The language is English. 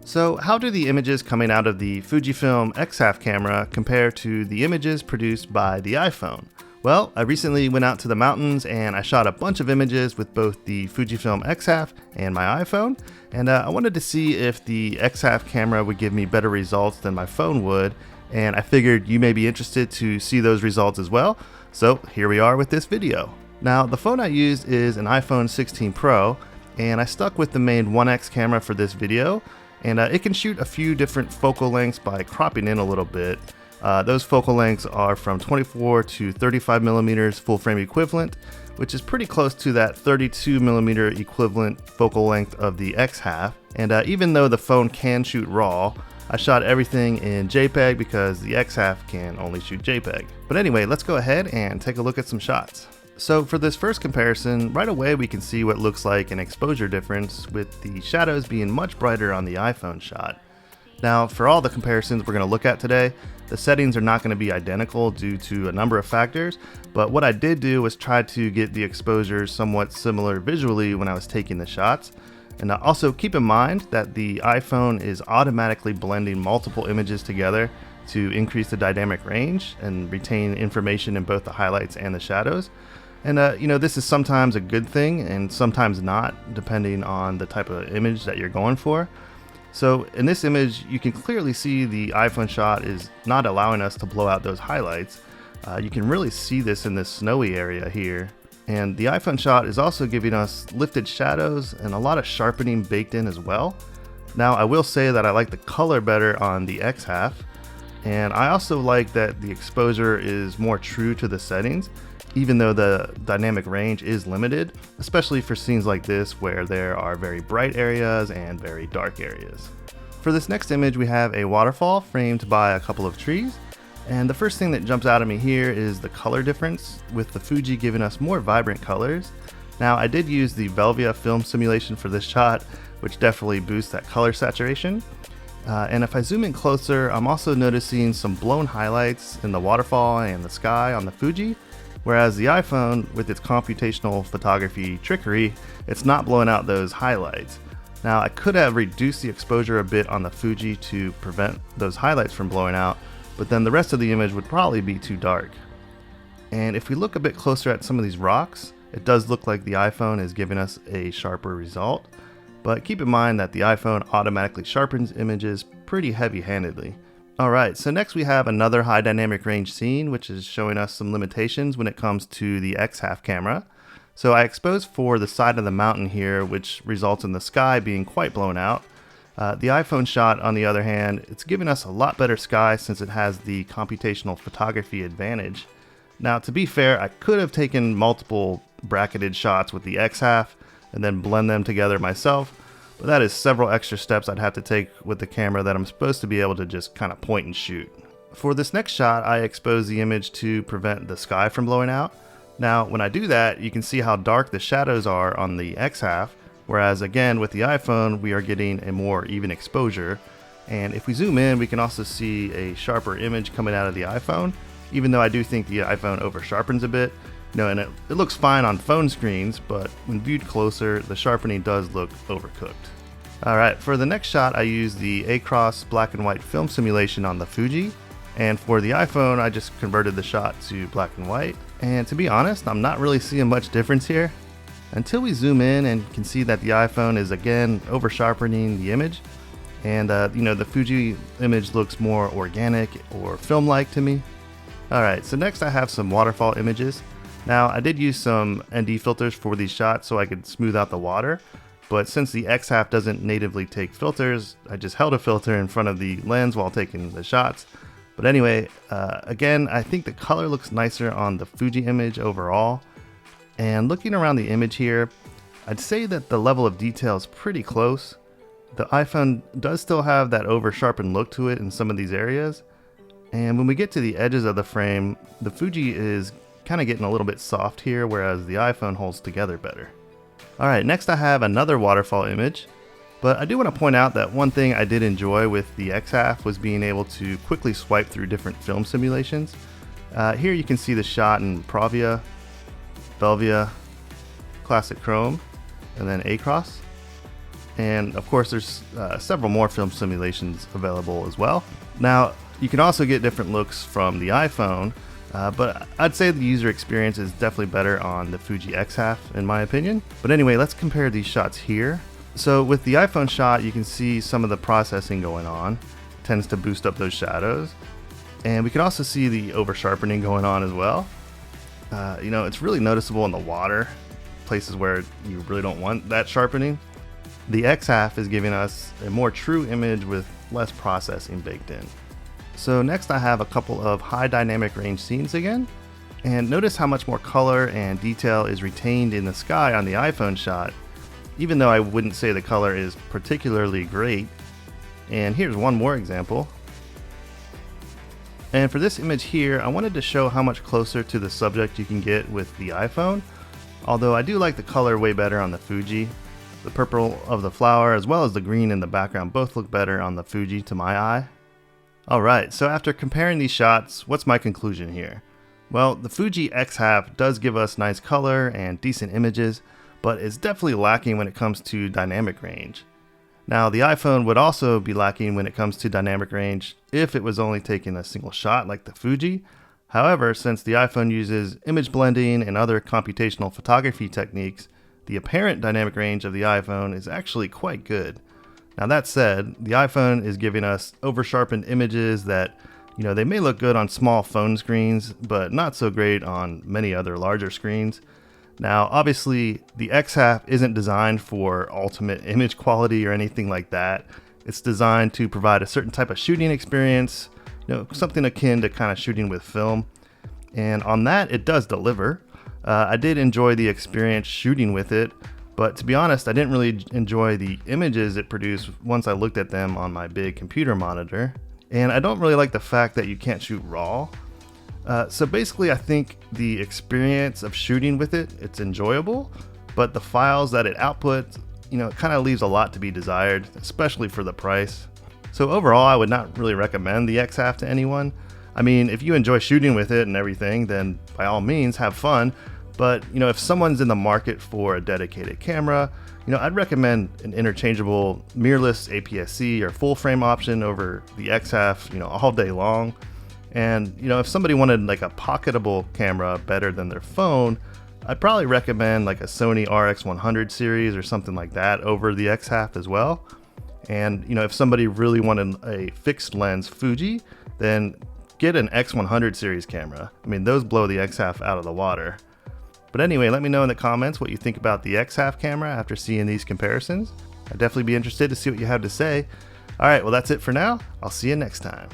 So how do the images coming out of the Fujifilm X Half camera compare to the images produced by the iPhone? Well, I recently went out to the mountains and I shot a bunch of images with both the Fujifilm X Half and my iPhone, and I wanted to see if the X Half camera would give me better results than my phone would, and I figured you may be interested to see those results as well, so here we are with this video. Now, the phone I used is an iPhone 16 Pro, and I stuck with the main 1x camera for this video, and it can shoot a few different focal lengths by cropping in a little bit. Those focal lengths are from 24 to 35 millimeters full frame equivalent, which is pretty close to that 32 millimeter equivalent focal length of the X Half. And even though the phone can shoot RAW, I shot everything in JPEG because the X Half can only shoot JPEG. But anyway, let's go ahead and take a look at some shots. So for this first comparison, right away we can see what looks like an exposure difference, with the shadows being much brighter on the iPhone shot. Now, for all the comparisons we're going to look at today, the settings are not going to be identical due to a number of factors, but what I did do was try to get the exposures somewhat similar visually when I was taking the shots. And also keep in mind that the iPhone is automatically blending multiple images together to increase the dynamic range and retain information in both the highlights and the shadows. And this is sometimes a good thing and sometimes not, depending on the type of image that you're going for. So in this image, you can clearly see the iPhone shot is not allowing us to blow out those highlights. You can really see this in this snowy area here. And the iPhone shot is also giving us lifted shadows and a lot of sharpening baked in as well. Now, I will say that I like the color better on the X Half. And I also like that the exposure is more true to the settings, even though the dynamic range is limited, especially for scenes like this where there are very bright areas and very dark areas. For this next image, we have a waterfall framed by a couple of trees, and the first thing that jumps out at me here is the color difference, with the Fuji giving us more vibrant colors. Now, I did use the Velvia film simulation for this shot, which definitely boosts that color saturation. And if I zoom in closer, I'm also noticing some blown highlights in the waterfall and the sky on the Fuji, whereas the iPhone, with its computational photography trickery, it's not blowing out those highlights. Now, I could have reduced the exposure a bit on the Fuji to prevent those highlights from blowing out, but then the rest of the image would probably be too dark. And if we look a bit closer at some of these rocks, it does look like the iPhone is giving us a sharper result, but keep in mind that the iPhone automatically sharpens images pretty heavy-handedly. Alright, so next we have another high dynamic range scene, which is showing us some limitations when it comes to the X Half camera. So I exposed for the side of the mountain here, which results in the sky being quite blown out. The iPhone shot, on the other hand, it's giving us a lot better sky since it has the computational photography advantage. Now, to be fair, I could have taken multiple bracketed shots with the X Half and then blend them together myself, but that is several extra steps I'd have to take with the camera that I'm supposed to be able to just kind of point and shoot. For this next shot, I expose the image to prevent the sky from blowing out. Now, when I do that, you can see how dark the shadows are on the X Half, whereas again with the iPhone, we are getting a more even exposure. And if we zoom in, we can also see a sharper image coming out of the iPhone, even though I do think the iPhone over sharpens a bit. And it looks fine on phone screens, but when viewed closer, the sharpening does look overcooked. Alright, for the next shot, I used the Acros black and white film simulation on the Fuji, and for the iPhone, I just converted the shot to black and white. And to be honest, I'm not really seeing much difference here, until we zoom in and can see that the iPhone is again over sharpening the image, and the Fuji image looks more organic or film-like to me. Alright, so next I have some waterfall images. Now, I did use some ND filters for these shots so I could smooth out the water, but since the X Half doesn't natively take filters, I just held a filter in front of the lens while taking the shots. But anyway, again, I think the color looks nicer on the Fuji image overall. And looking around the image here, I'd say that the level of detail is pretty close. The iPhone does still have that over sharpened look to it in some of these areas. And when we get to the edges of the frame, the Fuji is kind of getting a little bit soft here, whereas the iPhone holds together better. Alright, next I have another waterfall image, but I do want to point out that one thing I did enjoy with the X Half was being able to quickly swipe through different film simulations. Here you can see the shot in Provia, Velvia, Classic Chrome, and then Acros. And of course, there's several more film simulations available as well. Now, you can also get different looks from the iPhone, but I'd say the user experience is definitely better on the Fuji X Half in my opinion. But anyway, let's compare these shots here. So with the iPhone shot, you can see some of the processing going on. It tends to boost up those shadows. And we can also see the over sharpening going on as well. It's really noticeable in the water, places where you really don't want that sharpening. The X Half is giving us a more true image with less processing baked in. So next I have a couple of high dynamic range scenes again, and notice how much more color and detail is retained in the sky on the iPhone shot, even though I wouldn't say the color is particularly great. And here's one more example. And for this image here, I wanted to show how much closer to the subject you can get with the iPhone, although I do like the color way better on the Fuji. The purple of the flower as well as the green in the background both look better on the Fuji to my eye. Alright, so after comparing these shots, what's my conclusion here? Well, the Fuji X Half does give us nice color and decent images, but it's definitely lacking when it comes to dynamic range. Now, the iPhone would also be lacking when it comes to dynamic range if it was only taking a single shot like the Fuji. However, since the iPhone uses image blending and other computational photography techniques, the apparent dynamic range of the iPhone is actually quite good. Now that said, the iPhone is giving us over-sharpened images that, they may look good on small phone screens, but not so great on many other larger screens. Now, obviously, the X Half isn't designed for ultimate image quality or anything like that. It's designed to provide a certain type of shooting experience, something akin to kind of shooting with film. And on that, it does deliver. I did enjoy the experience shooting with it, but to be honest, I didn't really enjoy the images it produced once I looked at them on my big computer monitor. And I don't really like the fact that you can't shoot RAW. So basically, I think the experience of shooting with it's enjoyable, but the files that it outputs, it kind of leaves a lot to be desired, especially for the price. So overall, I would not really recommend the X Half to anyone. I mean, if you enjoy shooting with it and everything, then by all means, have fun. But, if someone's in the market for a dedicated camera, I'd recommend an interchangeable mirrorless APS-C or full frame option over the X Half, all day long. And, if somebody wanted like a pocketable camera better than their phone, I'd probably recommend like a Sony RX100 series or something like that over the X Half as well. And, if somebody really wanted a fixed lens Fuji, then get an X100 series camera. I mean, those blow the X Half out of the water. But anyway, let me know in the comments what you think about the X Half camera after seeing these comparisons. I'd definitely be interested to see what you have to say. Alright, well that's it for now. I'll see you next time.